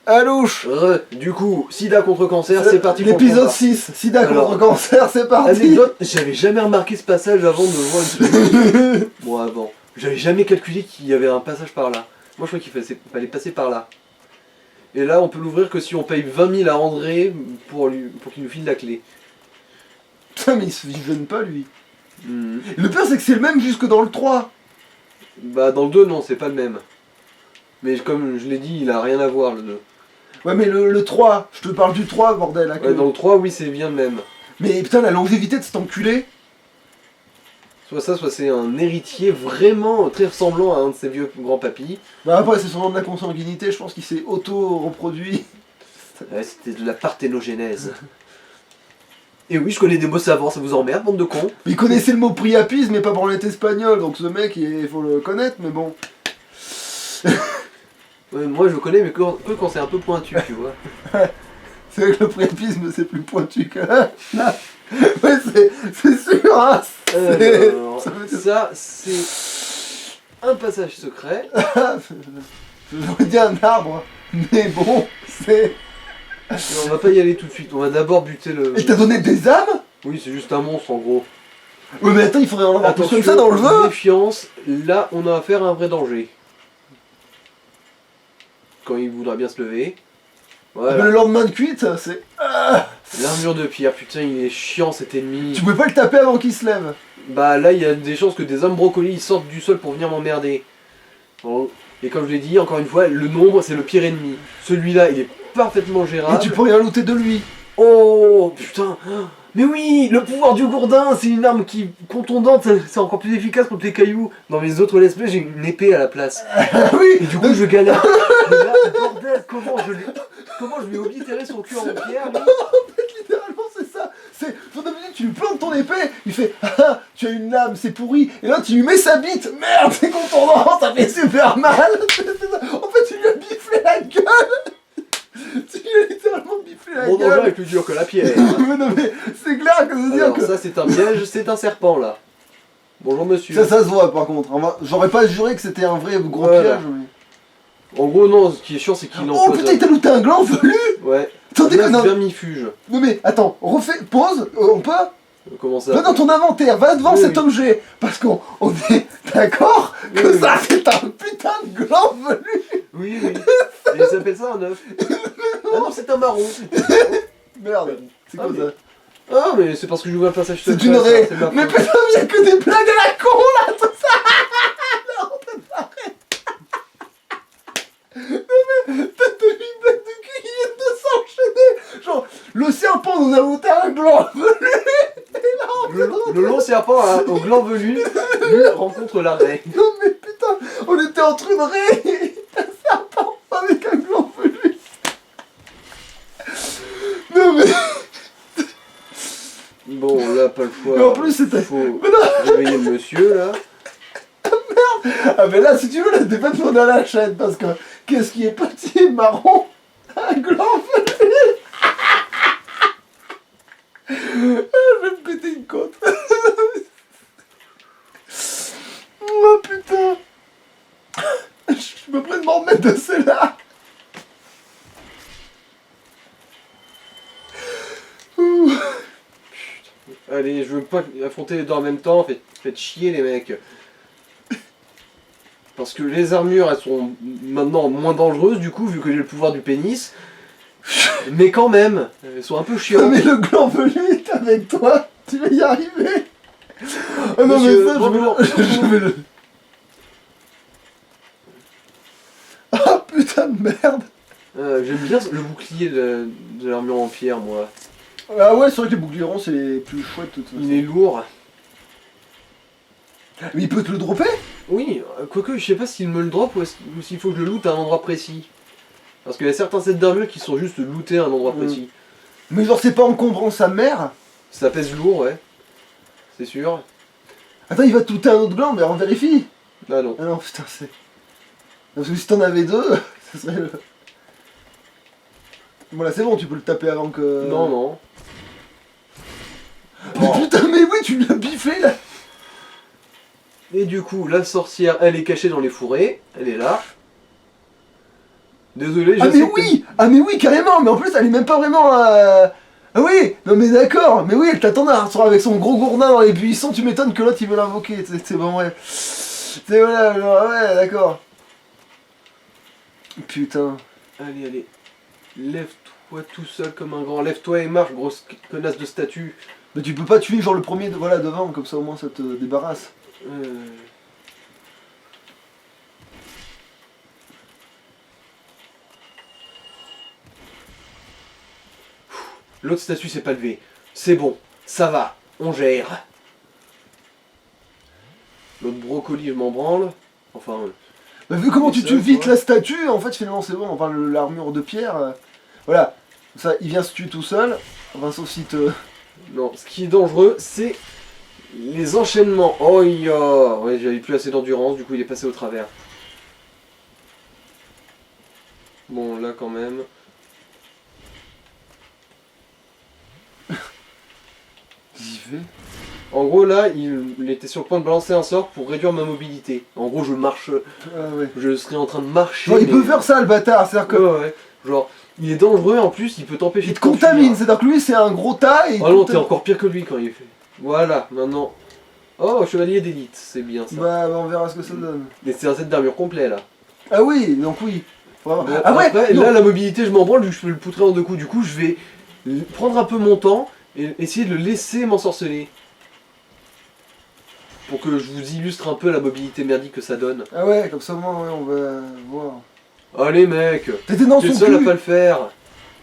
Alouche. Du coup, sida contre cancer, c'est parti pour le L'épisode combat. 6, sida Alors, contre cancer, c'est parti. Anecdote, j'avais jamais remarqué ce passage avant de voir une semaine. Bon, avant. J'avais jamais calculé qu'il y avait un passage par là. Moi, je crois fallait passer par là. Et là, on peut l'ouvrir que si on paye 20 000 à André pour qu'il nous file la clé. Putain, mais il se visionne pas, lui. Et le pire, c'est que c'est le même jusque dans le 3. Bah, dans le 2, non, c'est pas le même. Mais comme je l'ai dit, il a rien à voir, le 2. Ouais, mais le 3, je te parle du 3, bordel. Là, Ouais, dans le 3, oui, c'est bien le même. Mais putain, la longévité de cet enculé. Soit ça, soit c'est un héritier vraiment très ressemblant à un de ses vieux grands-papis. Bah après, c'est sûrement de la consanguinité, je pense qu'il s'est auto-reproduit. Ouais, c'était de la parthénogénèse. Et oui, je connais des mots savants, ça vous emmerde, bande de cons. Il connaissait le mot priapisme, mais pas branlette espagnol, donc ce mec, il faut le connaître, mais bon. Ouais, moi je connais, mais que quand c'est un peu pointu, tu vois. C'est vrai que le priapisme, c'est plus pointu que là. Ouais, c'est sûr, hein. Alors, ça veut dire- ça, c'est un passage secret. J'aurais dit un arbre, mais bon, c'est... Mais on va pas y aller tout de suite, on va d'abord buter le... Il t'a donné des âmes? Oui, c'est juste un monstre en gros. Ouais, mais attends, il faudrait en avoir plus Attention, que ça dans le jeu. méfiance, là on a affaire à un vrai danger. Quand il voudra bien se lever. Mais Voilà. le lendemain de cuite, c'est... Ah, L'armure de pierre, putain, il est chiant cet ennemi. tu pouvais pas le taper avant qu'il se lève. Bah là, il y a des chances que des hommes brocolis ils sortent du sol pour venir m'emmerder. Bon. Et comme je l'ai dit, encore une fois, le nombre c'est le pire ennemi. Celui-là, il est parfaitement Et gérable. tu peux rien looter de lui. Oh putain. Mais oui, le pouvoir du gourdin, c'est une arme qui, contondante, c'est encore plus efficace contre les cailloux. Dans mes autres let's play, j'ai une épée à la place. Ah oui. Et du coup, je galère. Mais là, bordel, comment je lui ai oblitéré son cul en pierre, lui. En fait, littéralement, c'est ça. C'est... Faut d'habitude, tu lui plantes ton épée, il fait « Ah, tu as une lame, c'est pourri !» Et là, tu lui mets sa bite. Merde, c'est contondant, ça fait super mal. C'est ça. En fait, tu lui as biflé la gueule. Tu lui as littéralement biflé la Mon danger gueule. est plus dur que la pierre. Mais non, mais c'est clair que je veux dire Alors que... ça, c'est un piège, c'est un serpent, là. Bonjour, monsieur. Ça se voit, par contre. J'aurais pas juré que c'était un vrai gros Voilà. piège. Mais... En gros, non, ce qui est chiant, c'est qu'il Oh empoisonne. putain, il t'a looté un gland velu. Ouais. Attendez, Neuf non. vermifuges. Non mais, attends, refais, pause, on peut... Comment ça? Va dans ton inventaire, va devant Oui, cet oui. objet, parce qu'on est d'accord que Oui, ça c'est un putain de gland velu. Oui, oui. Et il s'appelle ça un œuf. Ah non, c'est un marron. Merde, c'est quoi Ah, ça? Ah, mais c'est parce que j'ouvre un passage C'est secret, une ça, raie. c'est ma Mais faute. putain, il y a que des blagues à la con là, tout ça. Non, t'as une blague de cul qui vient de s'enchaîner. Genre, le serpent nous a looté un gland velu. Et là, on fait trop- Le long serpent au gland velu, lui rencontre la raie. Non mais putain, on était entre une raie et un serpent avec un gland velu. Non mais... Bon, là, pas le choix. Mais en plus, c'était- Faut Mais non. réveiller le monsieur, là. Ah mais là, si tu veux, là, t'es pas de à la chaîne, parce que... Qu'est-ce qui est petit, marron? Un gland velu. Ah, je vais me péter une côte. Oh putain. Je me prends de m'en remettre de celle-là. Ouh. Allez, je veux pas affronter les deux en même temps, faites chier les mecs. Parce que les armures, elles sont maintenant moins dangereuses du coup, vu que j'ai le pouvoir du pénis. Mais quand même, elles sont un peu Non chiantes. mais le gland velu est avec toi, tu vas y arriver. Ah non Monsieur, mais ça, bonjour. je vais le... Ah putain de merde. J'aime bien le bouclier de l'armure en pierre, moi. Ah ouais, c'est vrai que les boucliers ronds c'est les plus chouettes de toute façon. Il est lourd. Mais il peut te le dropper? Oui, quoique je sais pas s'il me le drop ou s'il faut que je le loot à un endroit précis. Parce qu'il y a certains sets d'armure qui sont juste lootés à un endroit précis. Mais genre c'est pas encombrant sa mère? Ça pèse lourd, ouais. C'est sûr. Attends, il va te looter un autre gland, mais on vérifie. Ah non. Ah non, putain, c'est... Parce que si t'en avais deux, ça serait le... Bon là c'est bon, tu peux le taper avant que... Non, non. Mais putain, mais oui, tu l'as biffé là. Et du coup, la sorcière, elle est cachée dans les fourrés. Elle est là. Désolé, je Ah sais mais que- oui! Ah mais oui, carrément! Mais en plus, elle est même pas vraiment... Ah oui! Non mais d'accord! Mais oui, elle t'attendait avec son gros gourdin dans les buissons, tu m'étonnes que l'autre il veut l'invoquer, c'est bon, ouais. C'est voilà, genre, ouais, d'accord. Putain. Allez, lève-toi tout seul comme un grand. Lève-toi et marche, grosse connasse de statue. Mais tu peux pas tuer genre le premier voilà, devant, comme ça au moins ça te débarrasse. L'autre statue s'est pas levée. C'est bon, ça va, on gère. L'autre brocoli, je m'en branle. Enfin, Bah, vu comment Et tu ça, tues vite quoi. la statue, en fait finalement c'est bon, enfin l'armure de pierre, voilà. Ça, il vient se tuer tout seul, enfin sauf si te... non, ce qui est dangereux, c'est les enchaînements. Oh, ouais, j'avais plus assez d'endurance, du coup il est passé au travers. Bon, là quand même. J'y vais. En gros, là, il était sur le point de balancer un sort pour réduire ma mobilité. En gros, je marche. Ah ouais. Je serais en train de marcher. Genre il peut mais- faire ça le bâtard, c'est-à-dire que... Ouais, ouais. Genre, il est dangereux en plus, il peut t'empêcher Il de te contamine, t'enfuir. c'est-à-dire que lui c'est un gros tas et... il Oh non, te- t'es encore pire que lui quand il fait. Voilà, maintenant. Oh, chevalier d'élite, c'est bien ça. Bah on verra ce que ça donne. Mais c'est un set d'armure complet là. Ah oui, donc oui. Vraiment. Bon, Ah ouais, après, non. là, la mobilité, je m'en branle, vu que je peux le poutrer en deux coups. Du coup, je vais prendre un peu mon temps et essayer de le laisser m'ensorceler. Pour que je vous illustre un peu la mobilité merdique que ça donne. Ah ouais, comme ça au moins ouais, on va voir. Allez, mec, T'étais dans t'es le son seul à cul. pas le faire.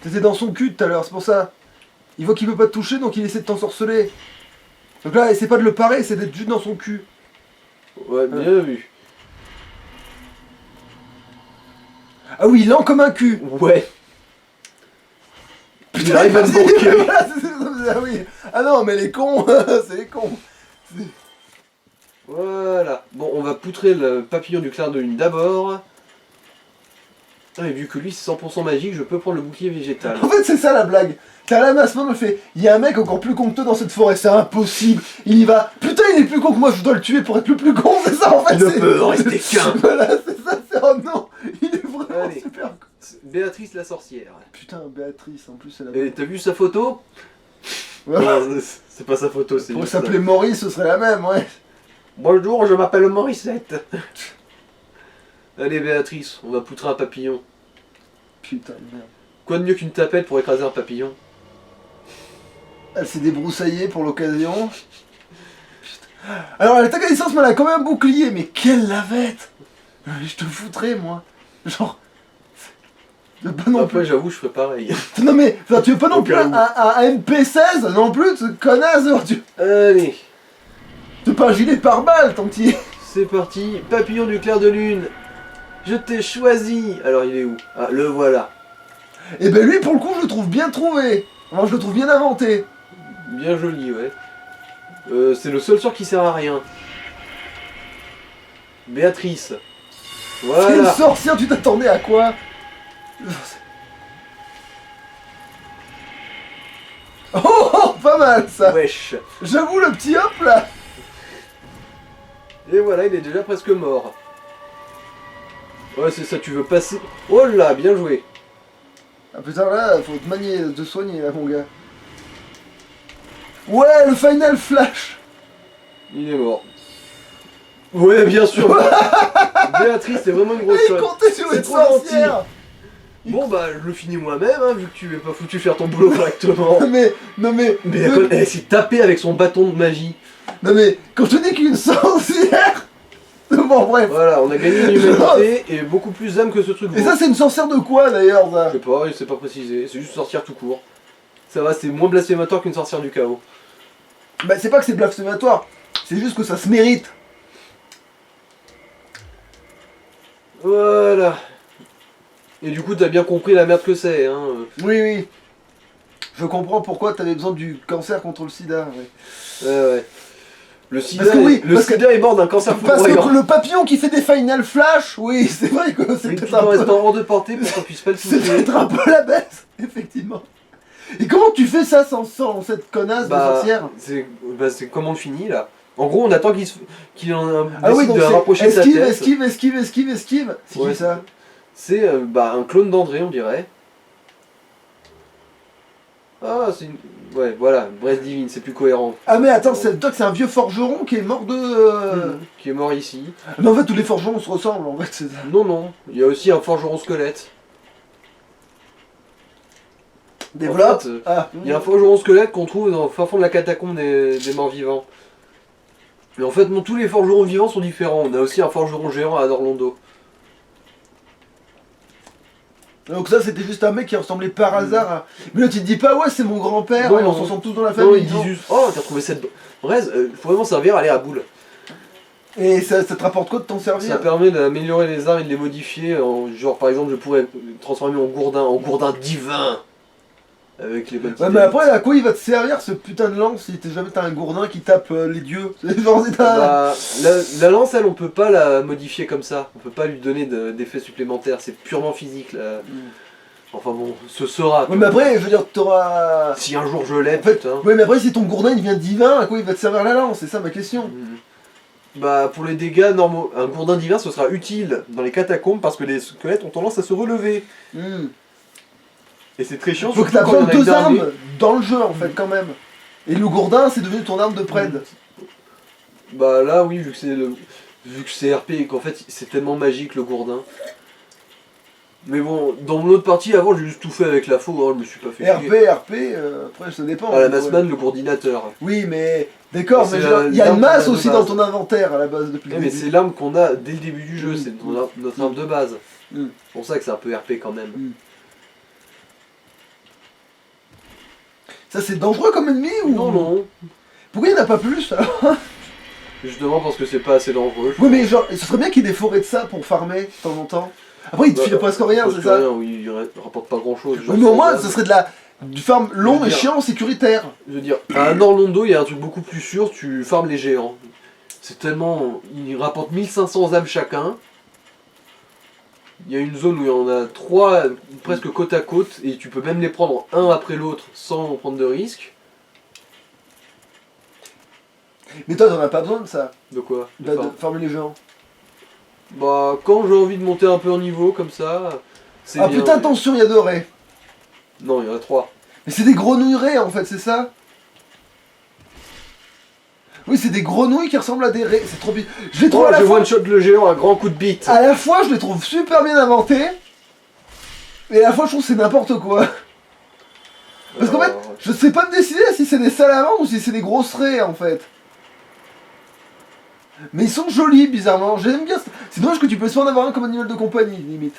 T'étais dans son cul tout à l'heure, c'est pour ça. Il voit qu'il peut pas te toucher, donc il essaie de t'ensorceler. Donc là, essaie pas de le parer, c'est d'être juste dans son cul. Ouais, bien vu. Ah oui, lent comme un cul. Ouais. Il arrive à me vas-y, manquer. voilà, ah oui. Ah non, mais les cons, c'est les cons. Voilà. Bon, on va poutrer le papillon du clair de lune d'abord. Ah, et vu que lui c'est 100% magique, je peux prendre le bouclier végétal. En fait, c'est ça la blague. T'as la masse, me fait. Il y a un mec encore plus con que toi dans cette forêt, c'est impossible. Il y va. Putain, il est plus con que moi, je dois le tuer pour être le plus con, c'est ça en fait. Il ne c'est- peut en rester qu'un. Voilà, c'est ça, c'est. Oh non, il est vraiment Allez. super con. Béatrice la sorcière. Putain, Béatrice, en plus, elle a. Et t'as vu sa photo? Voilà. Non, c'est pas sa photo, c'est Pour juste s'appeler Maurice, ce serait la même, ouais. Bonjour, je m'appelle Morissette. Allez Béatrice, on va poutrer un papillon. Putain de merde. Quoi de mieux qu'une tapette pour écraser un papillon? Elle s'est débroussaillée pour l'occasion. Putain. Alors, elle attaque à distance, mais elle a quand même un bouclier. Mais quelle lavette! Je te foutrais, moi. Genre. Pas non Après plus. j'avoue je ferais pareil. Non, mais enfin, tu veux pas non Au plus cas où. un MP16 non plus, ce connasse. Genre, tu Allez, veux pas un gilet pare-balles, tant petit. c'est parti. Papillon du clair de lune. Je t'ai choisi. Alors il est où? Ah, le voilà. Et ben lui, pour le coup, je le trouve bien trouvé. Enfin, je le trouve bien inventé. Bien joli, ouais. C'est le seul sort qui sert à rien. Béatrice. C'est une Voilà. sorcière, tu t'attendais à quoi? Oh, oh, pas mal ça. Wesh. J'avoue le petit hop là. Et voilà, il est déjà presque mort. Ouais, c'est ça, tu veux passer. Oh là, bien joué. Ah putain là, faut te manier, te soigner là mon gars. Ouais, le final flash. Il est mort. Ouais, bien sûr. Béatrice, c'est vraiment une grosse Il conne. comptait sur C'est une trop gentil. sorcière. Bon bah, je le finis moi-même, hein, vu que tu n'es pas foutu faire ton boulot correctement. Non mais, Mais la conne, elle s'est tapée avec son bâton de magie. non mais, quand je te dis qu'une sorcière. Bon bref. Voilà, on a gagné une humanité et beaucoup plus d'âme que ce truc. Et ça c'est une sorcière de quoi d'ailleurs ça? Je sais pas, c'est pas précisé, c'est juste sorcière tout court. Ça va, c'est moins blasphématoire qu'une sorcière du chaos. Bah c'est pas que c'est blasphématoire, c'est juste que ça se mérite. Voilà. Et du coup, t'as bien compris la merde que c'est, hein. Oui oui. Je comprends pourquoi t'avais besoin du cancer contre le sida. Ouais. Ouais. Le sida, Parce que oui, le parce que- sida est mort d'un cancer Parce foudroyant. que le papillon qui fait des final flash, oui c'est vrai que c'est Oui, peut-être tout en un peu... restant hors de portée pour qu'on puisse pas le C'est toucher. peut-être un peu la baisse, effectivement. Et comment tu fais ça sans cette connasse de sorcière? C'est comment on le finit là. En gros, on attend qu'il en Ah oui, décide donc de c'est rapprocher sa esquive, tête. esquive, esquive, esquive, esquive. C'est Ouais, qui ça? C'est un clone d'André, on dirait. Ah, c'est une... Ouais, voilà, Brest Divine, c'est plus cohérent. Ah mais attends, toi que c'est un vieux forgeron qui est mort de... Qui est mort ici. Mais en fait tous les forgerons se ressemblent en fait, c'est ça. Non, non, il y a aussi un forgeron squelette. Développe. fait, Ah. Il y a un forgeron squelette qu'on trouve dans le fin fond de la catacombe des morts vivants. Mais en fait, non, tous les forgerons vivants sont différents. On a aussi un forgeron géant à Orlando. Donc ça c'était juste un mec qui ressemblait par hasard à... Mais là tu te dis pas ouais c'est mon grand-père, Non, et on non. s'en sent tous dans la Non, famille. ils disent juste, oh, t'as trouvé cette... Bref, faut vraiment servir à aller à boule. Et ça te rapporte quoi de t'en servir? Ça permet d'améliorer les armes et de les modifier. Genre, par exemple, je pourrais transformer mon gourdin en gourdin divin. Avec les bonnes Ouais mais après à quoi il va te servir ce putain de lance si t'as un gourdin qui tape les dieux? Genre c'est un... Bah, la lance, elle, on peut pas la modifier comme ça. On peut pas lui donner d'effets supplémentaires. C'est purement physique. Là. Enfin bon, ce sera. Ouais mais après je veux dire t'auras... Si un jour je l'ai, En fait, putain. ouais mais après si ton gourdin il devient divin, à quoi il va te servir la lance? C'est ça ma question. Bah, pour les dégâts normaux, un gourdin divin, ce sera utile dans les catacombes parce que les squelettes ont tendance à se relever. Et c'est très chiant. Faut que surtout t'as quand besoin il y en de a deux une armée. armes dans le jeu en fait quand même. Et le gourdin c'est devenu ton arme de prête. Bah là, oui, vu que c'est RP et qu'en fait c'est tellement magique le gourdin. Mais bon, dans mon autre partie avant, j'ai juste tout fait avec la faux, hein, je me suis pas fait chier. RP, après ça dépend. Ah, la Ouais. Massman, le coordinateur. Oui mais d'accord, C'est mais genre, il y a l'arme une masse qu'on a de aussi base. dans ton inventaire à la base depuis le Ouais, mais début. c'est l'arme qu'on a dès le début du jeu, c'est notre arme de base. Mm. C'est pour ça que c'est un peu RP quand même. Ça c'est dangereux comme ennemi ou... Non, non. Pourquoi il n'y en a pas plus alors? Justement parce que c'est pas assez dangereux. Oui mais genre, ce serait bien qu'il y ait des forêts de ça pour farmer de temps en temps. Après il te file presque rien, c'est ça? Rien, oui, il rapporte pas grand chose. Oui mais au moins ce serait du farm long et chiant sécuritaire. Je veux dire, à Orlando, il y a un truc beaucoup plus sûr, tu farmes les géants. C'est tellement... Ils rapportent 1500 âmes chacun. Il y a une zone où il y en a 3 presque côte à côte, et tu peux même les prendre un après l'autre sans prendre de risque. Mais toi t'en as pas besoin de ça, De quoi? De de farm. farmer les gens. Bah, quand j'ai envie de monter un peu en niveau, comme ça, c'est Ah bien. putain attention, il y a 2 raies. Non, il y en a 3. Mais c'est des grenouilles raies en fait, c'est ça? Oui, c'est des grenouilles qui ressemblent à des raies, c'est trop bien. Je les trouve Oh, à la je fois... one-shot le géant à grand coup de bite. À la fois, je les trouve super bien inventés. Et à la fois, je trouve que c'est n'importe quoi. Parce qu'en fait, Alors, je sais pas me décider si c'est des salamandres ou si c'est des grosses raies en fait. Mais ils sont jolis, bizarrement. J'aime bien. C'est dommage que tu peux en avoir un comme animal de compagnie, limite.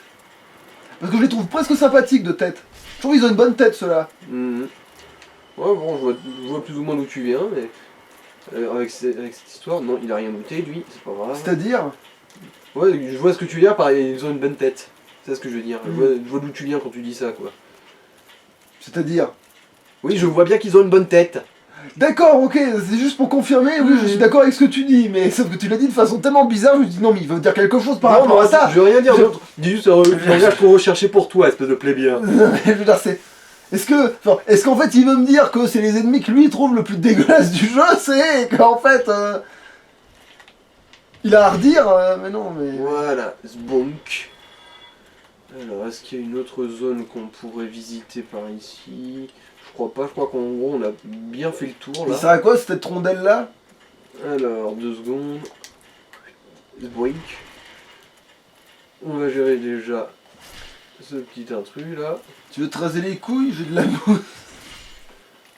Parce que je les trouve presque sympathiques de tête. Je trouve qu'ils ont une bonne tête, ceux-là. Ouais, bon, je vois plus ou moins d'où tu viens, mais... avec cette histoire, non, il a rien noté, lui, c'est pas grave. C'est-à-dire... Ouais, je vois ce que tu veux dire, pareil, ils ont une bonne tête. C'est ce que je veux dire. Je vois d'où tu viens quand tu dis ça, quoi. C'est-à-dire... Oui, je vois bien qu'ils ont une bonne tête. D'accord, ok, c'est juste pour confirmer, oui, je suis d'accord avec ce que tu dis, mais sauf que tu l'as dit de façon tellement bizarre, je me dis non, mais il veut dire quelque chose par rapport à ça. Je veux rien dire d'autre. Dis juste, je regarde pour rechercher pour toi, espèce de plébien. Je veux dire, c'est... Est-ce qu'en fait il veut me dire que c'est les ennemis que lui trouve le plus dégueulasse du jeu, c'est qu'en fait... il a à redire, mais non, mais... Voilà, Zbonk. Alors, est-ce qu'il y a une autre zone qu'on pourrait visiter par ici? Je crois pas, je crois qu'en gros on a bien fait le tour Mais là. ça à quoi cette rondelle là? Alors, 2 secondes. Zboink. On va gérer déjà ce petit intrus là. Tu veux te raser les couilles? J'ai de la mousse.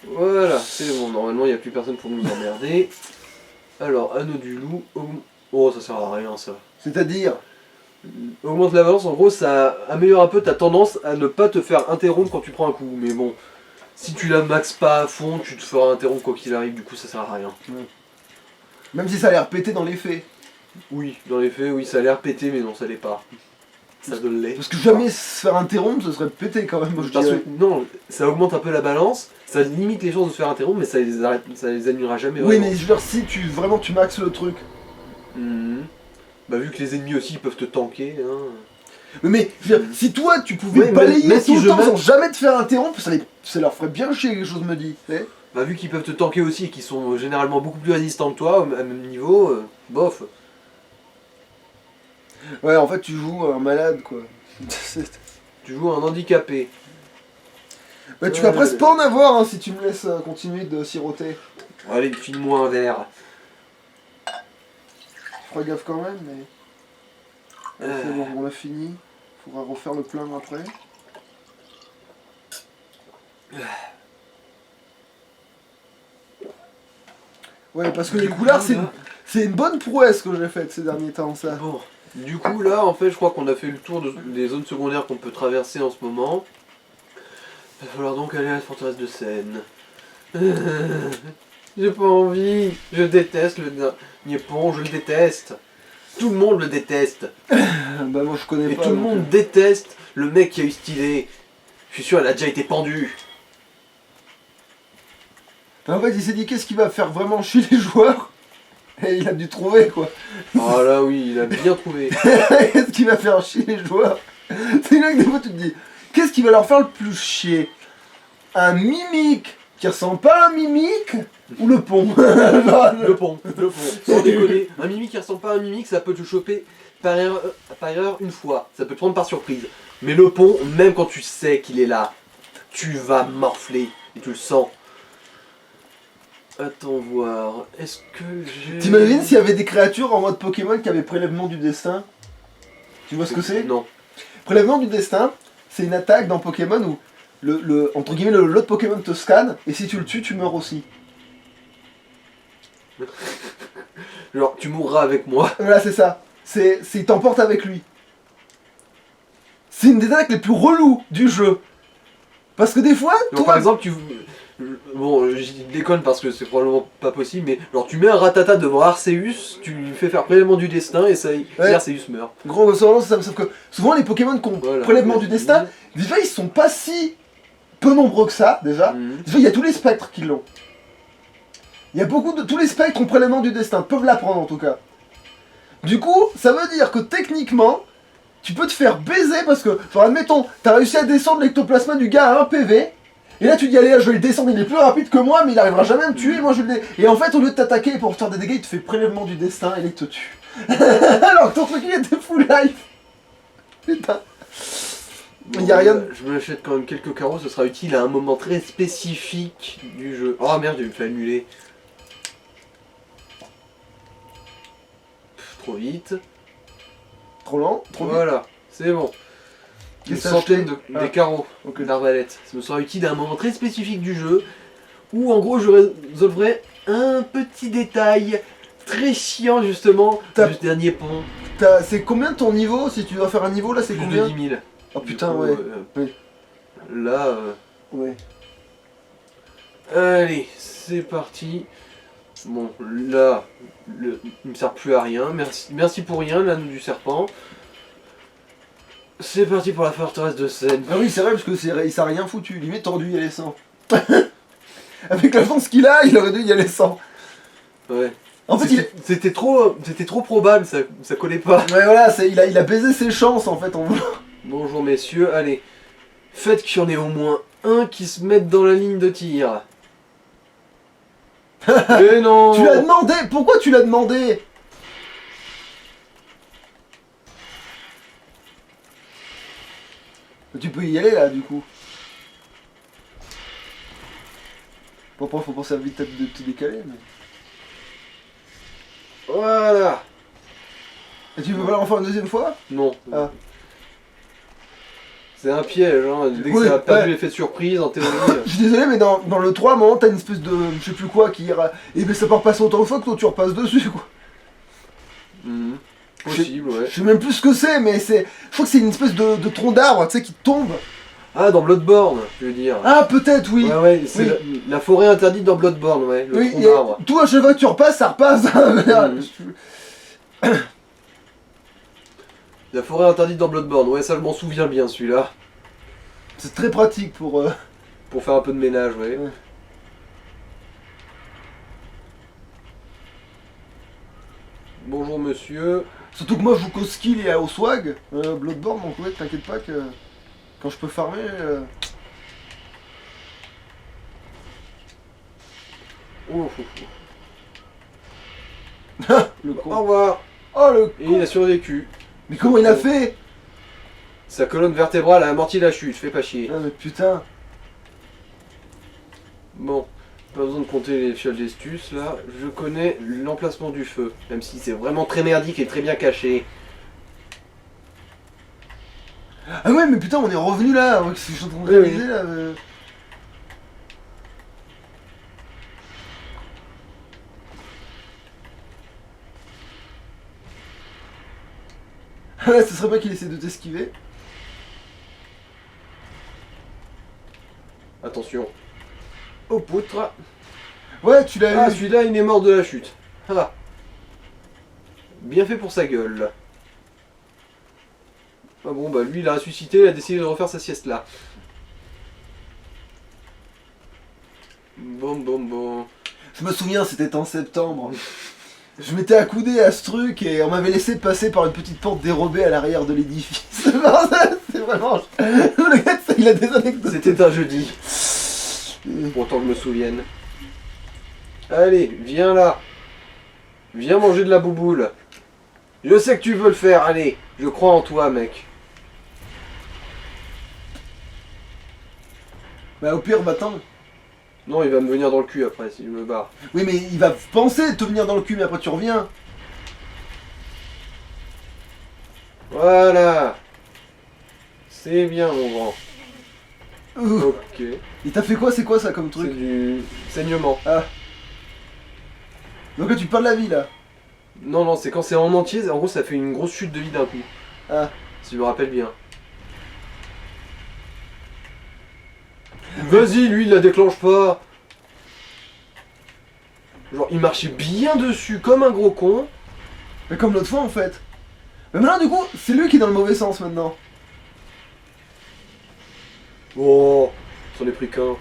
Voilà, c'est bon, normalement il n'y a plus personne pour nous emmerder. Alors, anneau du loup. Oh, ça sert à rien ça. C'est-à-dire... Augmente la balance, en gros ça améliore un peu ta tendance à ne pas te faire interrompre quand tu prends un coup. Mais bon, si tu la maxes pas à fond, tu te feras interrompre quoi qu'il arrive, du coup ça sert à rien. Même si ça a l'air pété dans les faits. Oui, dans les faits, oui, ça a l'air pété, mais non, ça l'est pas. Ça de l'est. Parce que jamais se faire interrompre, ce serait pété quand même, moi je Parce dirais. que, non, ça augmente un peu la balance, ça limite les chances de se faire interrompre, mais ça les annulera jamais. Oui, vraiment. mais je veux dire, si tu vraiment tu maxes le truc. Mhm. Bah vu que les ennemis aussi ils peuvent te tanker, hein. Mais je veux dire, si toi tu pouvais Ouais, balayer mais tout si le je temps mets- sans jamais te faire interrompre, ça leur ferait bien chier quelque chose me dit. Tu sais. Bah vu qu'ils peuvent te tanker aussi et qu'ils sont généralement beaucoup plus résistants que toi, à même niveau, bof. Ouais, en fait tu joues un malade quoi. Tu joues un handicapé. Bah, tu vas presque pas en avoir hein, si tu me laisses continuer de siroter. Allez, file-moi un verre. Je ferai gaffe quand même, mais... Ouais, c'est bon, on a fini. Faudra refaire le plein après. Ouais, parce que les couleurs, c'est une bonne prouesse que j'ai faite ces derniers temps, ça. Bon, du coup, là, en fait, je crois qu'on a fait le tour des zones secondaires qu'on peut traverser en ce moment. Il va falloir donc aller à la forteresse de Seine. J'ai pas envie. Je déteste le dernier pont, je le déteste. Tout le monde le déteste. Bah moi je connais Et pas. tout le monde déteste le mec qui a eu cette idée. Je suis sûr, elle a déjà été pendue. En fait, il s'est dit qu'est-ce qui va faire vraiment chier les joueurs. Et il a dû trouver quoi. Ah là oui, il a bien trouvé. Qu'est-ce qui va faire chier les joueurs? C'est là que des fois tu te dis qu'est-ce qui va leur faire le plus chier? Un mimique qui ressemble pas à un mimique ou le pont? Le pont. Sans déconner. Un mimique qui ressemble pas à un mimique, ça peut te choper par erreur une fois. Ça peut te prendre par surprise. Mais le pont, même quand tu sais qu'il est là, tu vas morfler. Et tu le sens. Attends voir. Est-ce que j'ai... T'imagines s'il y avait des créatures en mode Pokémon qui avaient prélèvement du destin? Tu vois ce que c'est? Non. Prélèvement du destin, c'est une attaque dans Pokémon où entre guillemets l'autre Pokémon te scanne et si tu le tues, tu meurs aussi. Genre, tu mourras avec moi. Voilà, c'est ça. Il t'emporte avec lui. C'est une des attaques les plus reloues du jeu. Parce que des fois, Donc, par exemple, tu... Bon, je déconne parce que c'est probablement pas possible, mais genre tu mets un ratata devant Arceus, tu lui fais faire prélèvement du destin et ça, Ouais. Arceus meurt. gros, c'est ça, sauf que souvent les Pokémon qui ont Voilà. prélèvement du destin, déjà ils sont pas si peu nombreux que ça, déjà. Mhm. Déjà, il y a tous les spectres qui l'ont. Il y a beaucoup de... Tous les spectres ont prélèvement du destin, peuvent l'apprendre en tout cas. Du coup, ça veut dire que techniquement, tu peux te faire baiser parce que, genre admettons, t'as réussi à descendre l'ectoplasma du gars à 1 PV, et là tu dis allez, je vais le descendre, il est plus rapide que moi, mais il arrivera jamais à me tuer, moi je le Et en fait, au lieu de t'attaquer pour faire des dégâts, il te fait prélèvement du destin et il te tue. Alors que ton truc il était full life. Putain. Bon, Il y a rien. Je me l'achète quand même quelques carreaux, ce sera utile à un moment très spécifique du jeu. Oh merde, j'ai me fait annuler. Trop vite. Trop lent, trop vite. Voilà, c'est bon. Une Qu'est-ce que centaine t'as acheté des carreaux Ok. d'arbalète. Ça me sera utile à un moment très spécifique du jeu où en gros je résolverai un petit détail très chiant justement T'as- du dernier pont. C'est combien ton niveau? Si tu dois faire un niveau là, c'est Plus combien? de 10 000. Oh putain, Du coup, ouais. Oui. Là, Ouais. allez, c'est parti. Bon, là, il me sert plus à rien. Merci pour rien, l'anneau du serpent. C'est parti pour la forteresse de Seine. Ah oui, c'est vrai, parce que il s'est rien foutu. Limite, t'aurais dû y aller sans. Avec la chance qu'il a, il aurait dû y aller sans. Ouais. En fait, C'était trop probable, ça collait pas. Ouais, voilà, il a baisé ses chances en fait. Bonjour messieurs, allez. Faites qu'il y en ait au moins un qui se mette dans la ligne de tir. Mais non. Tu l'as demandé. Pourquoi tu l'as demandé? Tu peux y aller là, du coup. Bon, après, faut penser à vite de te décaler, mais... Voilà. Et tu veux pas en faire une deuxième fois? Non. Ah. C'est un piège, hein. Dès que Oui, ça a perdu ouais. l'effet de surprise, en théorie. Je suis désolé, mais dans le 3, à un moment, t'as une espèce de... je sais plus quoi qui ira... Et ben ça peut repasser autant de fois que toi tu repasses dessus, quoi. Mhm. Possible, ouais. Je sais même plus ce que c'est, mais c'est... Je crois que c'est une espèce de tronc d'arbre, tu sais, qui tombe. Ah, dans Bloodborne, je veux dire. Ah, peut-être, oui. Ouais, ouais, c'est Oui. la forêt interdite dans Bloodborne, ouais, le Oui, tronc et d'arbre. tout à chaque fois que tu repasses, ça repasse. La forêt interdite dans Bloodborne, ouais, ça je m'en souviens bien celui-là. C'est très pratique pour... Pour faire un peu de ménage, ouais. Ouais. Bonjour monsieur. Surtout que moi je joue qu'au skill et au swag, Bloodborne, donc ouais, t'inquiète pas que quand je peux farmer... Oh, le Au con. revoir. Oh le Et con. il a survécu. Mais comment il a fait? Sa colonne vertébrale a amorti la chute, fais pas chier. Ah mais putain. Bon, pas besoin de compter les fioles d'estus là. Je connais l'emplacement du feu, même si c'est vraiment très merdique et très bien caché. Ah ouais mais putain on est revenu là, ouais, je suis en train de Oui, réaliser oui. là. Ouais, ce serait pas qu'il essaie de t'esquiver. Attention. Aux poutres. Ouais, tu l'as Ah, eu. celui-là, il est mort de la chute. Ah. Bien fait pour sa gueule. Ah bon, bah lui, il a ressuscité, il a décidé de refaire sa sieste là. Bon. Je me souviens, c'était en septembre. Je m'étais accoudé à ce truc et on m'avait laissé passer par une petite porte dérobée à l'arrière de l'édifice. C'est vraiment... Le gars, il a des anecdotes. C'était un jeudi. Pour autant que je me souvienne. Allez, viens là. Viens manger de la bouboule. Je sais que tu veux le faire, allez. Je crois en toi, mec. Bah au pire, m'attends. Non, il va me venir dans le cul après si je me barre. Oui, mais il va penser te venir dans le cul, mais après tu reviens. Voilà. C'est bien, mon grand. Ouh. Ok. Il t'a fait quoi? C'est quoi ça comme C'est truc? du saignement. Ah. Donc là, tu perds de la vie là. Non, c'est quand c'est en entier, en gros ça fait une grosse chute de vie d'un coup. Ah. Si je me rappelle bien. Vas-y, lui, il la déclenche pas. Genre, il marchait bien dessus comme un gros con. Mais comme l'autre fois en fait. Mais maintenant, du coup, c'est lui qui est dans le mauvais sens maintenant. Oh, c'en est pris qu'un.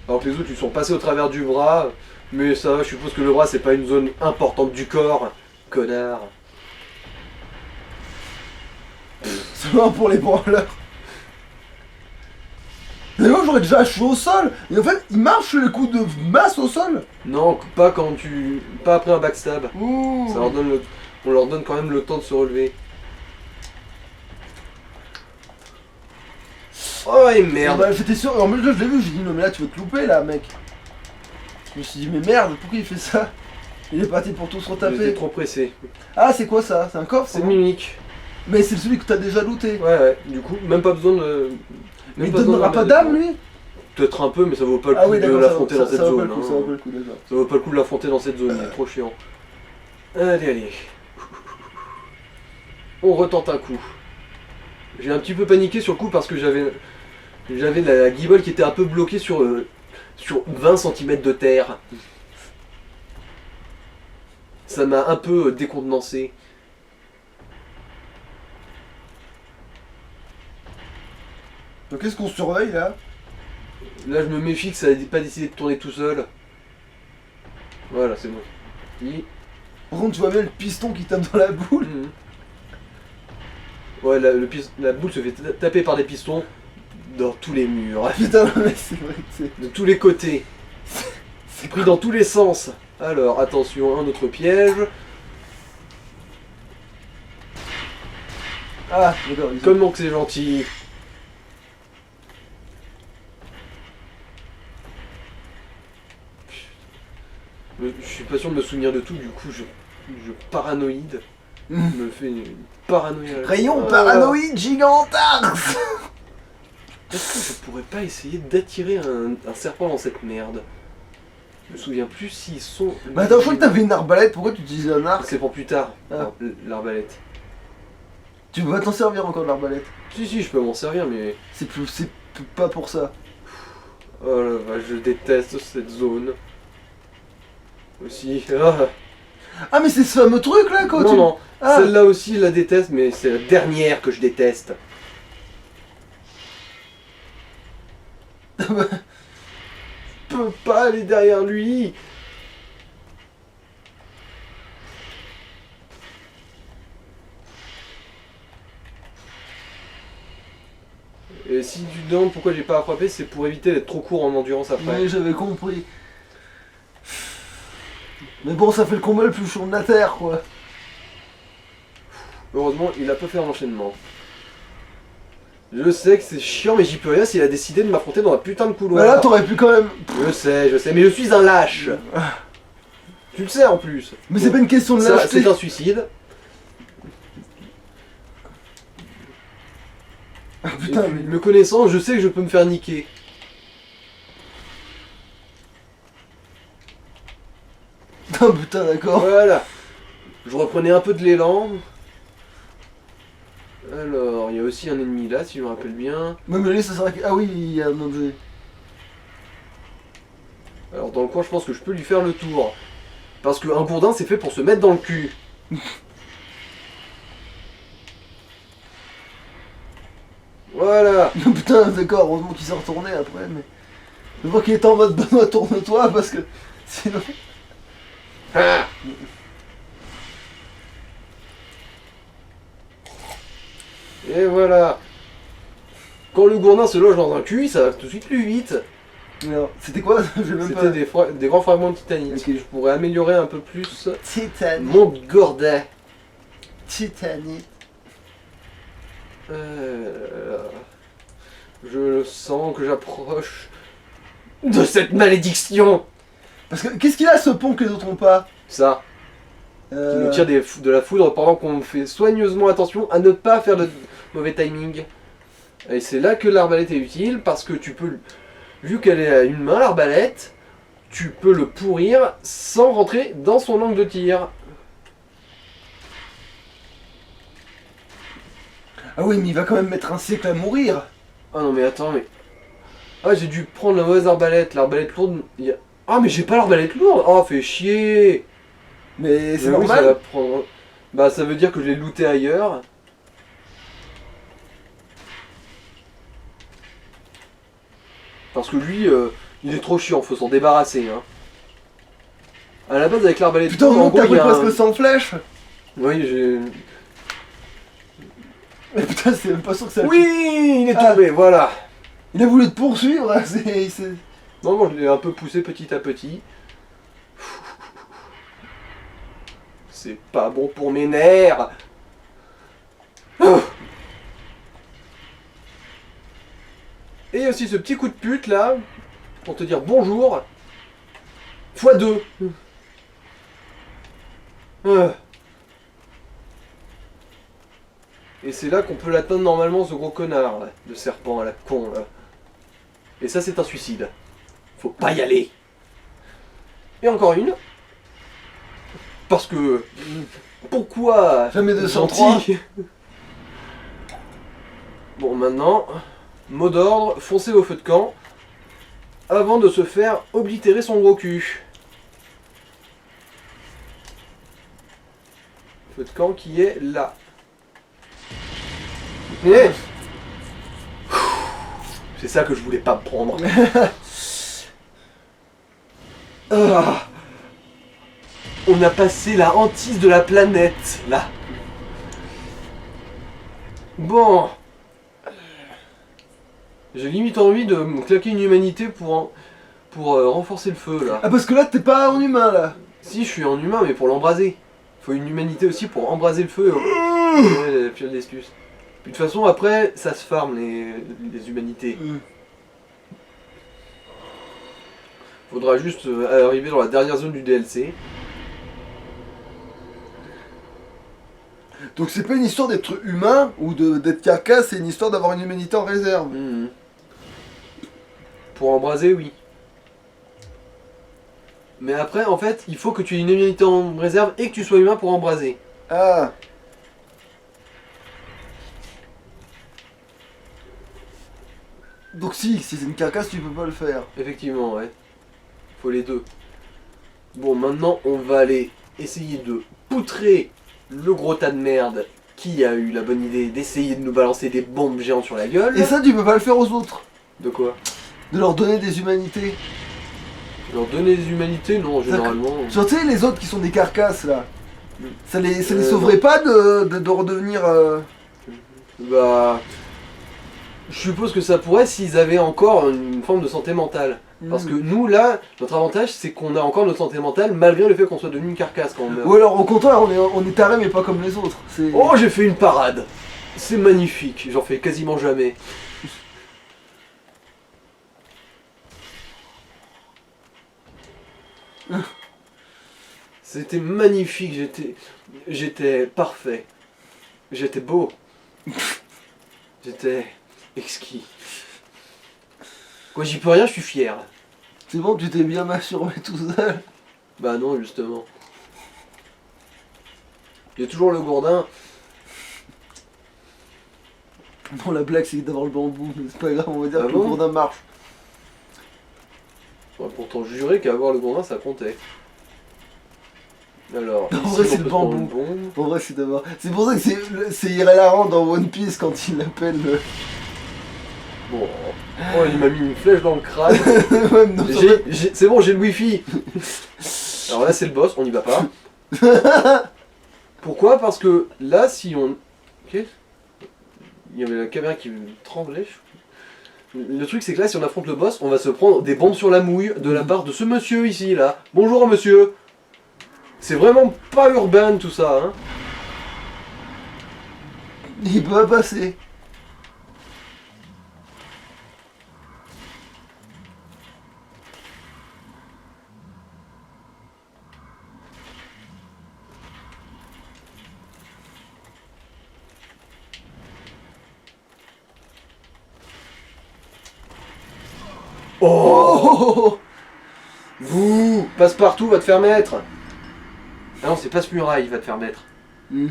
Alors que les autres, ils sont passés au travers du bras. Mais ça, je suppose que le bras, c'est pas une zone importante du corps. Connard. Seulement pour les branleurs. Mais moi, j'aurais déjà chaud au sol. Et en fait, il marche le coup de masse au sol. Non, pas quand tu... Pas après un backstab. Ouh. Ça leur donne le... On leur donne quand même le temps de se relever. Oh et Ah merde. bah, j'étais sûr, en plus je l'ai vu, j'ai dit non mais là tu vas te louper là mec. Je me suis dit mais merde, pourquoi il fait ça? Il est parti pour tout se J'étais retaper. trop pressé. Ah c'est quoi ça? C'est un coffre? C'est non mimique. Mais c'est celui que t'as déjà looté. Ouais, du coup, même pas besoin de... Mais il pas besoin donnera de pas regarder. d'âme lui? Peut-être un peu, mais ça vaut pas le coup Ah oui de d'accord, l'affronter dans ça cette vaut pas zone. le coup, hein. ça vaut pas le coup d'accord. Ça vaut pas le coup de l'affronter dans cette zone, il est trop chiant. Allez. On retente un coup. J'ai un petit peu paniqué sur le coup parce que j'avais la guibole qui était un peu bloquée sur 20 cm de terre. Ça m'a un peu décontenancé. Donc qu'est-ce qu'on surveille là? Là, je me méfie que ça n'ait pas décidé de tourner tout seul. Voilà, c'est bon. Par contre tu vois bien le piston qui tape dans la boule. Mhm. Ouais, la boule se fait taper par des pistons dans tous les murs, Putain mais c'est vrai que c'est... de tous les côtés. C'est pris dans tous les sens. Alors, attention, un autre piège. Ah d'accord, ils ont- Comment que c'est gentil. Je suis pas sûr de me souvenir de tout, du coup je paranoïde. Je me fais une paranoïa. Rayon Ah. paranoïde gigantard. Est-ce que je pourrais pas essayer d'attirer un serpent dans cette merde? Je me souviens plus s'ils sont... Mais attends, je crois que t'avais une arbalète, pourquoi tu utilises un arc? C'est pour plus tard, Ah. l'arbalète. Tu vas t'en servir encore de l'arbalète. Si, je peux m'en servir, mais... C'est pas pour ça. Oh la vache, je déteste cette zone. Aussi... Ah. Ah mais c'est ce fameux truc là quand Non, tu... non, Ah. celle-là aussi je la déteste, mais c'est la dernière que je déteste. Je peux pas aller derrière lui. Et si tu te demandes pourquoi j'ai pas à frapper, c'est pour éviter d'être trop court en endurance après. Oui, j'avais compris. Mais bon, ça fait le combat le plus chaud de la Terre, quoi. Heureusement, il a pas fait un enchaînement. Je sais que c'est chiant, mais j'y peux rien s'il a décidé de m'affronter dans un putain de couloir. Bah là, t'aurais pu quand même. Je sais, mais je suis un lâche. Tu le sais en plus. Mais c'est pas une question de Ça, lâcheté. c'est un suicide. Ah putain, Et puis, mais. me connaissant, je sais que je peux me faire niquer. Ah putain, d'accord. Voilà. Je reprenais un peu de l'élan. Alors, il y a aussi un ennemi là, si je me rappelle bien. Ouais, mais lui, ça sera. Ah oui, il y a un objet. Alors, dans le coin, je pense que je peux lui faire le tour. Parce qu'un gourdin, c'est fait pour se mettre dans le cul. Voilà. Putain, d'accord, heureusement qu'il s'est retourné après, mais. Je vois qu'il était en mode Benoît, tourne-toi, parce que. Sinon. Ah. Et voilà. Quand le gourdin se loge dans un cul, ça va tout de suite plus vite. Alors, c'était quoi? J'ai même pas. C'était des grands fragments de titanite. Ok. Je pourrais améliorer un peu plus Titanic. mon gourdin. Titanic. Je sens que j'approche de cette malédiction. Parce que qu'est-ce qu'il a ce pont que les autres ont pas? Ça, qui nous tire de la foudre pendant qu'on fait soigneusement attention à ne pas faire de mauvais timing. Et c'est là que l'arbalète est utile, parce que tu peux, vu qu'elle est à une main l'arbalète, tu peux le pourrir sans rentrer dans son angle de tir. Ah oui, mais il va quand même mettre un siècle à mourir. Ah non mais attends, mais... Ah, j'ai dû prendre la mauvaise arbalète, l'arbalète lourde... Ah mais j'ai pas l'arbalète lourde. Oh, fait chier. Mais c'est Mais oui, normal. ça va prendre... Bah ça veut dire que je l'ai looté ailleurs. Parce que lui, il est trop chiant, faut s'en débarrasser. Hein. À la base avec l'arbalète Putain, lourde, en non, gros, t'as il y pris a un... presque 100 flèches. Oui, j'ai... Mais putain, c'est même pas sûr que ça. Oui, il est tombé, voilà. Il a voulu te poursuivre, c'est. Non, bon, je l'ai un peu poussé petit à petit. C'est pas bon pour mes nerfs. Et aussi ce petit coup de pute là, pour te dire bonjour, x2. Et c'est là qu'on peut l'atteindre normalement, ce gros connard là, de serpent à la con là. Et ça c'est un suicide. Faut pas y aller. Et encore une. Parce que... Pourquoi Jamais 203. gentil. Bon maintenant, mot d'ordre, foncez au feu de camp. Avant de se faire oblitérer son gros cul. Feu de camp qui est là. Et... C'est ça que je voulais pas me prendre. Ah. On a passé la hantise de la planète, là. Bon. J'ai limite envie de me claquer une humanité pour renforcer le feu, là. Ah, parce que là, t'es pas en humain là. Si, je suis en humain, mais pour l'embraser. Faut une humanité aussi pour embraser le feu. Ouais, la fiole d'excuse. Puis de toute façon, après, ça se farme, les humanités. Faudra juste arriver dans la dernière zone du DLC. Donc c'est pas une histoire d'être humain ou d'être carcasse, c'est une histoire d'avoir une humanité en réserve. Mhm. Pour embraser, oui. Mais après, en fait, il faut que tu aies une humanité en réserve et que tu sois humain pour embraser. Ah. Donc si c'est une carcasse, tu peux pas le faire. Effectivement, ouais. Faut les deux. Bon, maintenant, on va aller essayer de poutrer le gros tas de merde qui a eu la bonne idée d'essayer de nous balancer des bombes géantes sur la gueule. Et ça, tu peux pas le faire aux autres. De quoi? De leur donner des humanités. Leur donner des humanités? Non, généralement. Genre, tu sais, les autres qui sont des carcasses là. Ça les Non. sauverait pas de redevenir. Bah... Je suppose que ça pourrait s'ils avaient encore une forme de santé mentale. Parce que nous, là, notre avantage, c'est qu'on a encore notre santé mentale, malgré le fait qu'on soit devenu une carcasse quand on meurt. Ou alors au contraire, on est taré mais pas comme les autres. Oh, j'ai fait une parade! C'est magnifique, j'en fais quasiment jamais. C'était magnifique, j'étais parfait. J'étais beau. J'étais exquis. Quoi, j'y peux rien, je suis fier. C'est bon, tu t'es bien masturbé tout seul. Bah non, justement. Il y a toujours le gourdin. Non, la blague c'est d'avoir le bambou, mais c'est pas grave, on va dire Ah que bon le gourdin marche. J'aurais pourtant juré qu'avoir le gourdin, ça comptait. Alors, En ici, vrai, on c'est peut le prendre bambou. En vrai, c'est d'avoir. C'est pour ça que c'est Irelaran dans One Piece quand il l'appelle le. Bon. Oh, il m'a mis une flèche dans le crâne. Ouais, non, ça va. C'est bon, j'ai le wifi. Alors là, c'est le boss, on n'y va pas. Pourquoi? Parce que là, si on... Ok. Il y avait la caméra qui tremblait. Le truc, c'est que là, si on affronte le boss, on va se prendre des bombes sur la mouille de la part de ce monsieur ici, là. Bonjour, monsieur. C'est vraiment pas urbain, tout ça, hein. Il peut pas passer. Oh, vous, passe-partout va te faire mettre. Ah non, c'est passe-muraille, il va te faire mettre. Hmm.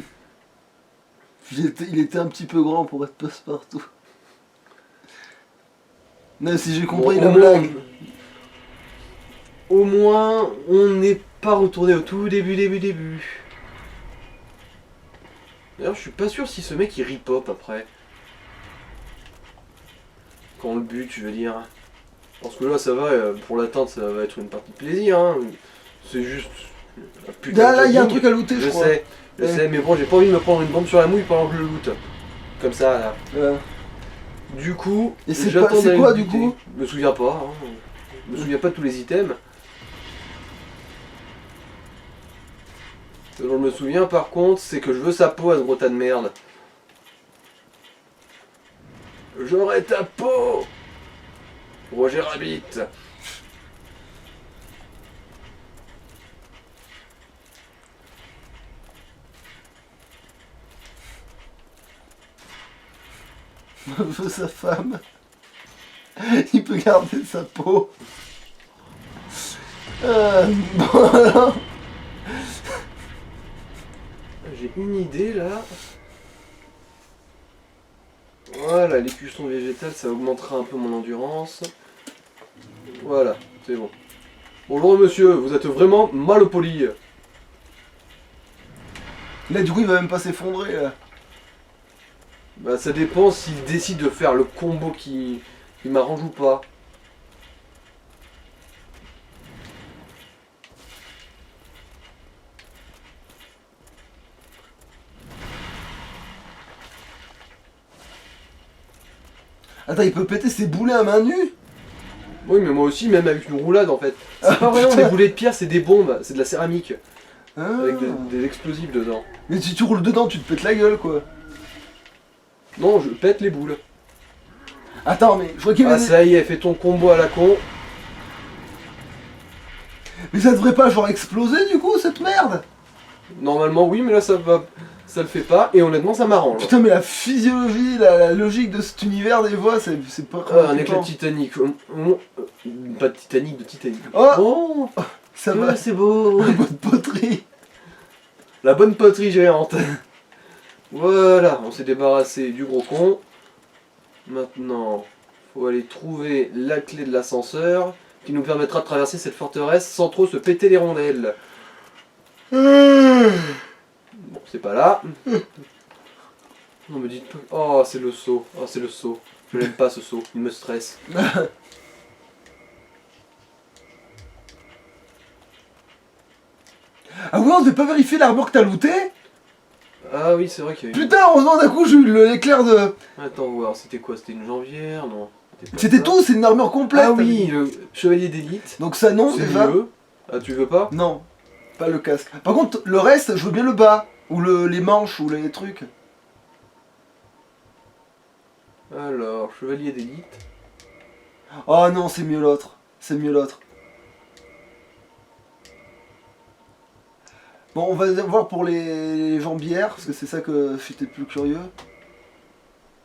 Il était un petit peu grand pour être passe-partout. Non, si j'ai compris la blague. Au moins, on n'est pas retourné au tout début. D'ailleurs, je suis pas sûr si ce mec il ripop après. Quand on le bute, je veux dire. Parce que là, ça va, pour l'atteinte, ça va être une partie de plaisir. Hein. C'est juste. Là, il y a un truc à looter, je crois. Je sais, mais bon, j'ai pas envie de me prendre une bombe sur la mouille pendant que je le loot. Comme ça, là. Du coup, et c'est j'attends quoi, d'aller du coup? Je me souviens pas. Hein. Je me souviens pas de tous les items. Ce dont je me souviens, par contre, c'est que je veux sa peau à ce gros tas de merde. J'aurai ta peau, Roger Rabbit. Veut sa femme. Il peut garder sa peau. Bon alors. J'ai une idée là. Voilà, les cuissons végétales, ça augmentera un peu mon endurance. Voilà, c'est bon. Bonjour monsieur, vous êtes vraiment mal poli. Là, du coup, il va même pas s'effondrer là. Bah ça dépend s'il décide de faire le combo qui m'arrange ou pas. Attends, il peut péter ses boulets à main nue? Oui, mais moi aussi, même avec une roulade en fait. C'est pas vraiment des boulets de pierre, c'est des bombes, c'est de la céramique. Avec des explosifs dedans. Mais si tu roules dedans, tu te pètes la gueule quoi. Non, je pète les boules. Attends, mais je vois qu'il y Ah, avait... ça y est, fais ton combo à la con. Mais ça devrait pas genre exploser du coup, cette merde? Normalement, oui, mais là, ça le fait pas, et honnêtement, ça m'arrange. Putain, mais la physiologie, la logique de cet univers des voix, c'est pas... Ah, un éclat de Titanic. Pas de Titanic, de Titanic. Oh, Oh, ça va, c'est beau. la bonne poterie. La bonne poterie géante. Voilà, on s'est débarrassé du gros con. Maintenant, faut aller trouver la clé de l'ascenseur qui nous permettra de traverser cette forteresse sans trop se péter les rondelles. Bon, c'est pas là. Non, me dites pas. Oh, c'est le saut. Oh, c'est le saut. Je l'aime pas ce saut, il me stresse. Ah ouais, on devait pas vérifier l'armure que t'as looté? Ah oui, c'est vrai qu'il y a eu... Putain, heureusement d'un coup j'ai eu l'éclair de... Attends, voir, c'était quoi? C'était une janvière? Non. C'était tout, c'est une armure complète. Ah oui, le chevalier d'élite. Donc ça non, C'est déjà. mieux. Ah, tu veux pas? Non, pas le casque. Par contre, le reste, je veux bien le bas. Ou les manches, ou les trucs. Alors, chevalier d'élite. Oh non, c'est mieux l'autre. C'est mieux l'autre. Bon, on va voir pour les jambières, parce que c'est ça que j'étais plus curieux.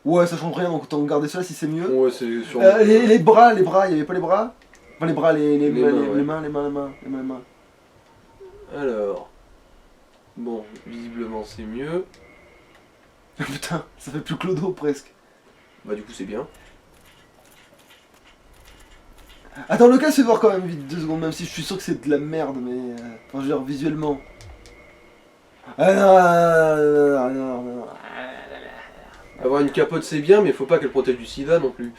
Ouais, ça change rien, donc autant garder cela si c'est mieux. Ouais, c'est sur. Les bras, il y avait pas les bras? Enfin, les bras, les mains, les mains. Alors. Bon, visiblement c'est mieux. Putain, ça fait plus clodo presque. Bah, du coup, c'est bien. Attends, le cas, c'est voir quand même vite 2 secondes, même si je suis sûr que c'est de la merde, mais. Enfin, je veux dire, visuellement. Ah non. Avoir une capote, c'est bien, mais faut pas qu'elle protège du sida non plus.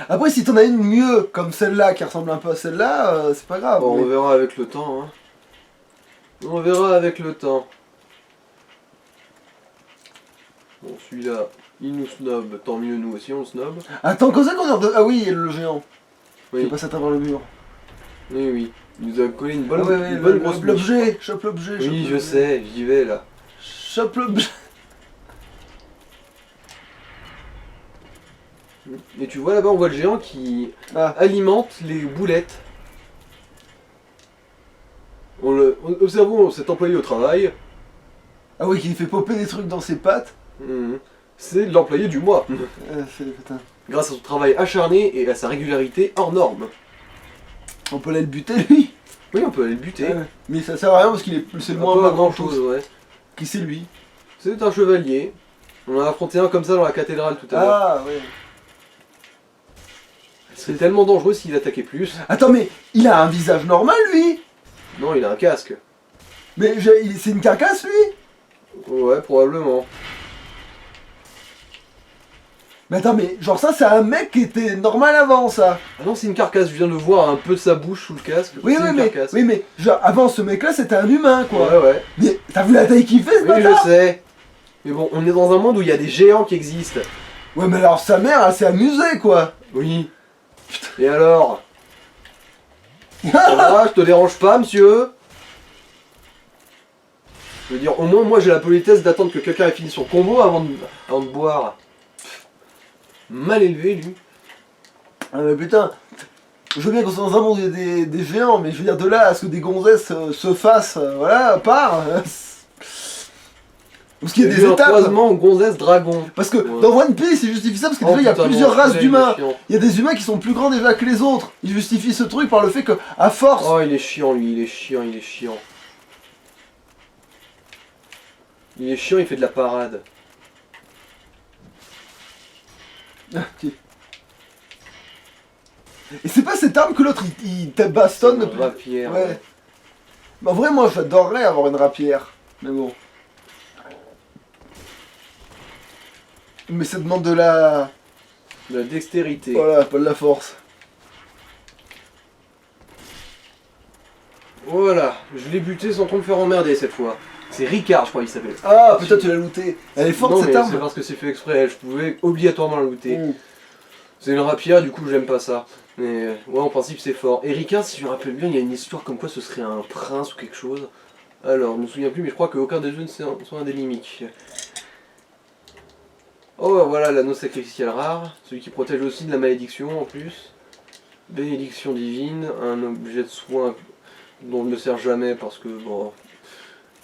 Après, si t'en as une mieux, comme celle-là, qui ressemble un peu à celle-là, c'est pas grave. Bon, mais- on verra avec le temps. Hein. On verra avec le temps. Bon, celui-là, il nous snob, tant mieux, nous aussi on le snob. Attends, comme ça qu'on est de... Ah oui, le géant. Qui est Oui, passé à travers le mur. oui, oui. Il nous a collé une bonne, Ah ouais, une bonne grosse mouche. l'objet, chope l'objet. chope Oui, je l'objet. sais, j'y vais là. Chope l'objet. Et tu vois là-bas, on voit le géant qui Ah. alimente les boulettes. Observons cet employé au travail. Ah oui, qui fait popper des trucs dans ses pattes. C'est l'employé du mois. Putain. Grâce à son travail acharné et à sa régularité hors norme. On peut aller le buter, lui. Oui, on peut aller le buter. Mais ça sert à rien parce qu'il est c'est le moins Pas marrant grand de tous. chose, ouais. Qui c'est lui? C'est un chevalier. On a affronté un comme ça dans la cathédrale tout à l'heure. Ah ouais. C'est tellement dangereux s'il attaquait plus. Attends, mais il a un visage normal, lui. Non, il a un casque. Mais c'est une carcasse, lui. Ouais, probablement. Mais attends, mais genre ça, c'est un mec qui était normal avant, ça. Ah non, c'est une carcasse, je viens de voir un peu de sa bouche sous le casque. Oui, C'est oui, une mais, carcasse. oui, mais genre avant ce mec-là, c'était un humain, quoi. Ouais, ouais. Mais t'as vu la taille qu'il fait, ce Oui, bâtard? je sais. Mais bon, on est dans un monde où il y a des géants qui existent. Ouais, mais alors sa mère, elle s'est amusée, quoi. Oui. Et alors? Ça va, je te dérange pas, monsieur? Je veux dire, au moins, moi j'ai la politesse d'attendre que quelqu'un ait fini son combo avant de boire. Mal élevé, lui. Ah mais putain, je veux bien qu'on soit dans un monde où il y a des géants, mais je veux dire de là à ce que des gonzesses se fassent, voilà, part. Parce qu'il y a des un étapes. croisement gonzesse dragon. Parce que Ouais. dans One Piece, ils justifient ça parce que Oh, déjà il y a putain, plusieurs non, races celui-là, il est d'humains. chiant. Il y a des humains qui sont plus grands déjà que les autres. Ils justifient ce truc par le fait que, à force. Oh, il est chiant, lui, il est chiant, il est chiant. Il est chiant, il fait de la parade. Ok. Et c'est pas cette arme que l'autre il te bastonne depuis. Rapière. Ouais. Mais en vrai, moi j'adorerais avoir une rapière. Mais bon. Mais ça demande de la. De la dextérité. Voilà, pas de la force. Voilà, je l'ai buté sans trop me faire emmerder cette fois. C'est Ricard, je crois qu'il s'appelle. Ah, putain, tu l'as looté. Elle est forte Non, cette mais arme. c'est parce que c'est fait exprès, je pouvais obligatoirement la looter. Mm. C'est une rapière, du coup j'aime pas ça. Mais ouais, en principe c'est fort. Et Ricard, si je me rappelle bien, il y a une histoire comme quoi ce serait un prince ou quelque chose. Alors, je me souviens plus, mais je crois qu'aucun des deux ne sont un des mimiques. Oh, voilà l'anneau sacrificiel rare, celui qui protège aussi de la malédiction en plus. Bénédiction divine, un objet de soin dont je ne sert jamais parce que bon.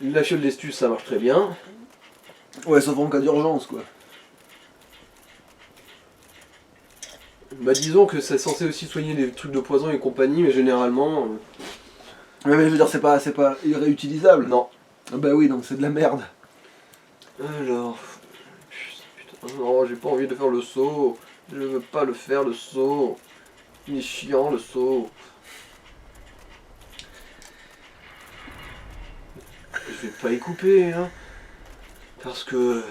La fiole d'estus ça marche très bien. Ouais, sauf en cas d'urgence quoi. Bah disons que c'est censé aussi soigner des trucs de poison et compagnie, mais généralement. Ouais, mais je veux dire, c'est pas réutilisable. Non. Ah bah oui, donc c'est de la merde. Alors. Putain, non, j'ai pas envie de faire le saut. Je veux pas le faire le saut. Il est chiant le saut. Je vais pas y couper, hein. Parce que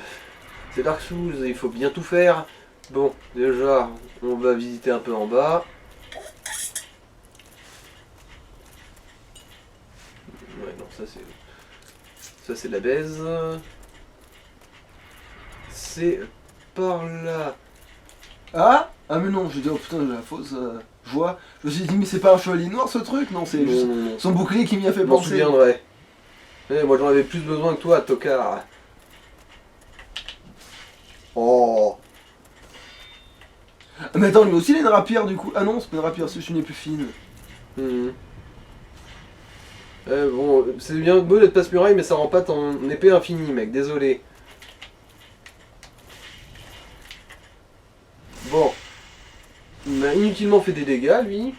c'est Dark Souls et il faut bien tout faire. Bon, déjà, on va visiter un peu en bas. Ouais, non, ça c'est de la baise. C'est par là. Ah mais non, je dis oh putain, j'ai la fausse joie. Je me suis dit, mais c'est pas un chevalier noir ce truc? Non, c'est juste Non, son bouclier qui m'y a fait je m'en penser. souviendrai. Eh, moi j'en avais plus besoin que toi, tocard. Oh. Ah, mais attends, lui aussi il a une rapière du coup. Ah non, c'est pas une rapière, c'est une plus fine. Bon, c'est bien beau d'être passe-muraille, mais ça rend pas ton épée infinie, mec, désolé. Bon. Il m'a inutilement fait des dégâts, lui.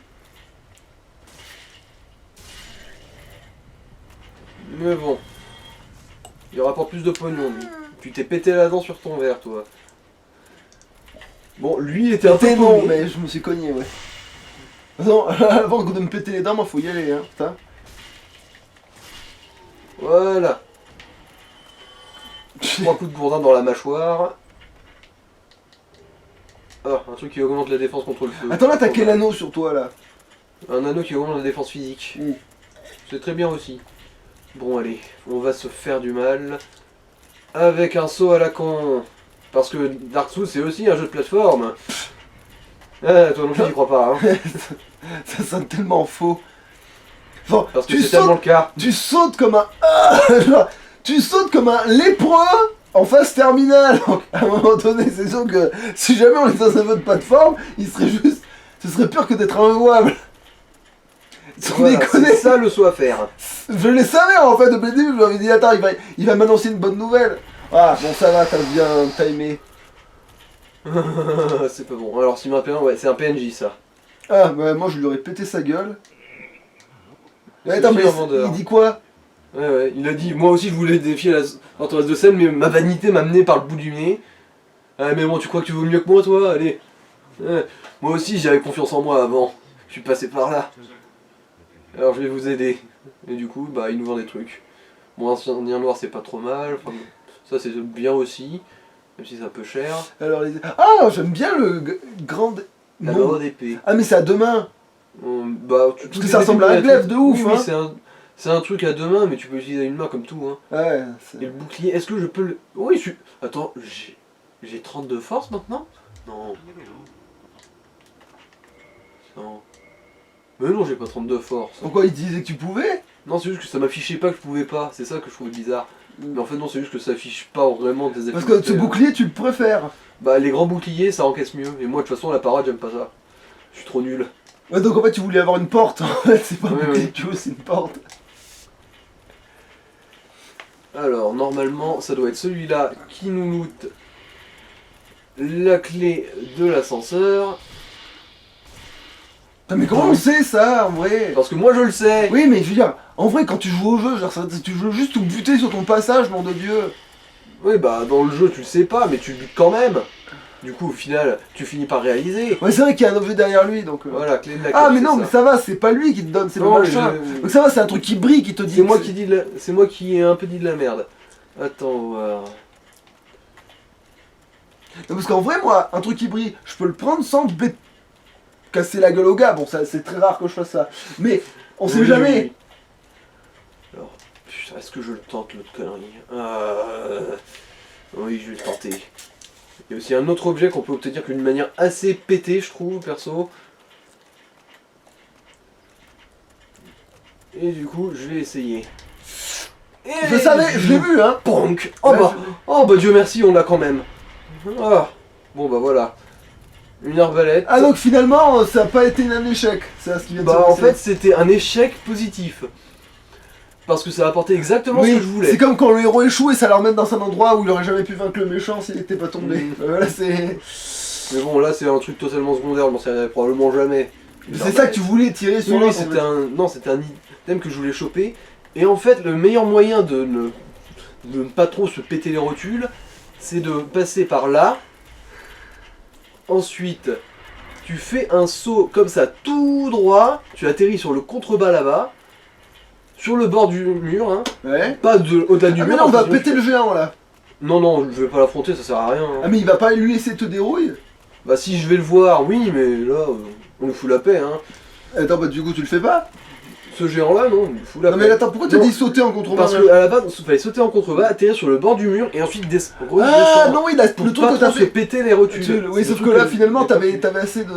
Mais bon. Il rapporte plus de pognon, lui. Tu t'es pété la dent sur ton verre, toi. Bon, lui, il était un peu Pété, non, paumé. mais je me suis cogné, ouais. Attends, avant de me péter les dents, moi faut y aller, hein, putain. Voilà. 3 coups de gourdin dans la mâchoire. Ah, un truc qui augmente la défense contre le feu. Attends, là t'as quel anneau sur toi là? Un anneau qui augmente la défense physique. Mm. C'est très bien aussi. Bon, allez, on va se faire du mal. Avec un saut à la con. Parce que Dark Souls, c'est aussi un jeu de plateforme. Ah, toi non plus, j'y crois pas. Hein. Ça sonne tellement faux. Enfin, Parce que c'est tellement le cas. tu sautes comme un... genre, tu sautes comme un lépreux en phase terminale. Donc, à un moment donné, c'est sûr que si jamais on était dans un jeu de plateforme, il serait juste... Ce serait pire que d'être injouable. Sans Voilà, déconner. c'est ça le saut à faire. Je le savais en fait depuis le début, je m'avais dit attends, il va m'annoncer une bonne nouvelle. Ah bon ça va, t'as bien timé. C'est pas bon. Alors, si maintenant, ouais, c'est un PNJ ça. Ah bah moi je lui aurais pété sa gueule. Mais C'est attends aussi mais un vendeur. il dit quoi? Ouais, il a dit, moi aussi je voulais défier l'entourage de scène, mais ma vanité m'a mené par le bout du nez. Ah, mais bon, tu crois que tu vaux mieux que moi, toi? Allez. Moi aussi j'avais confiance en moi avant. Je suis passé par là. Alors je vais vous aider. Et du coup, bah, il nous vend des trucs. Bon, un indien noir, c'est pas trop mal. Enfin, ça, c'est bien aussi. Même si c'est un peu cher. Alors ah j'aime bien le grand... La Non. barre d'épée. Ah mais c'est à deux mains. Bah, Parce que ça ressemble à un glaive de ouf, oui, hein. c'est un truc à deux mains, mais tu peux utiliser une main comme tout. Hein. Ouais. Et le bouclier, est-ce que je peux le... Oui, Attends, j'ai 32 force maintenant? Non. Non. Mais non, j'ai pas 32 force. Pourquoi il disait que tu pouvais? Non, c'est juste que ça m'affichait pas que je pouvais pas. C'est ça que je trouvais bizarre. Mais en fait, non, c'est juste que ça affiche pas vraiment des effets. Parce que ce bouclier tu le préfères. Bah, les grands boucliers, ça encaisse mieux. Et moi, de toute façon, la parade, j'aime pas ça. Je suis trop nul. Ouais donc en fait tu voulais avoir une porte. En fait c'est pas un Ouais, bouclier ouais. que tu veux, c'est une porte. Alors, normalement, ça doit être celui-là qui nous loot la clé de l'ascenseur. Putain, mais comment on sait ça en vrai? Parce que moi, je le sais. Oui, mais je veux dire, en vrai, quand tu joues au jeu, genre, tu joues juste tout buter sur ton passage, nom de Dieu. Oui, bah, dans le jeu, tu le sais pas, mais tu butes quand même. Du coup, au final, tu finis par réaliser. Ouais, c'est vrai qu'il y a un objet derrière lui, donc. Voilà, clé de la Ah, clé, mais non, c'est mais ça. ça va, c'est pas lui qui te donne, c'est le Non, machin. mais Donc ça va, c'est un truc qui brille, qui te dit. c'est moi que qui dis c'est moi qui ai un peu dit de la merde. Attends, voir. Non, parce qu'en vrai, moi, un truc qui brille, je peux le prendre sans casser la gueule au gars. Bon, ça, c'est très rare que je fasse ça. Mais, on sait Oui, jamais. oui. Alors, putain, est-ce que je le tente, l'autre connerie? Oui, je vais le tenter. Il y a aussi un autre objet qu'on peut obtenir d'une manière assez pétée, je trouve, perso. Et du coup, je vais essayer. Et Je savais, je l'ai vu, hein. Ponk. Ouais, Oh bah Dieu merci, on l'a quand même. Ah. Bon bah voilà. Une arbalète. Ah, donc finalement, ça a pas été un échec. C'est ça ce qui vient de se Bah en passer. fait c'était un échec positif. Parce que ça a apporté exactement ce Oui, que je voulais. c'est comme quand le héros échoue et ça le remet dans un endroit où il aurait jamais pu vaincre le méchant s'il était pas tombé. Voilà, c'est. Mais bon là c'est un truc totalement secondaire, je m'en servirai probablement jamais. C'est ça que tu voulais tirer sur Oui, l'autre. c'était un... Non, c'était un item que je voulais choper. Et en fait, le meilleur moyen de ne pas trop se péter les rotules, c'est de passer par là. Ensuite, tu fais un saut comme ça, tout droit. Tu atterris sur le contrebas là-bas. Sur le bord du mur, hein. Ouais. Pas au-delà du Ah, mais mur. non, on va parce que péter le géant là. Non, non, je vais pas l'affronter, ça sert à rien. Hein. Ah, mais il va pas lui laisser te dérouiller. Bah si je vais le voir, oui, mais là, on lui fout la paix, hein. Attends, bah du coup, tu le fais pas. Ce géant-là, non, on lui fout la Non, paix. mais attends, pourquoi t'as Non. dit sauter en contrebas? Parce qu'à la base, il fallait sauter en contrebas, atterrir sur le bord du mur et ensuite Ah, non, oui, là, pour le truc pas que t'as trop se fait. péter les rotules. Oui, C'est sauf le que truc là, finalement, t'avais assez de.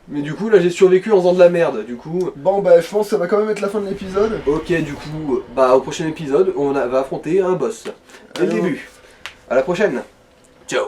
Mais du coup, là, j'ai survécu en faisant de la merde. Du coup, Bon bah je pense que ça va quand même être la fin de l'épisode. ok, du coup, bah au prochain épisode, va affronter un boss. Dès le Alors. début. À la prochaine. Ciao.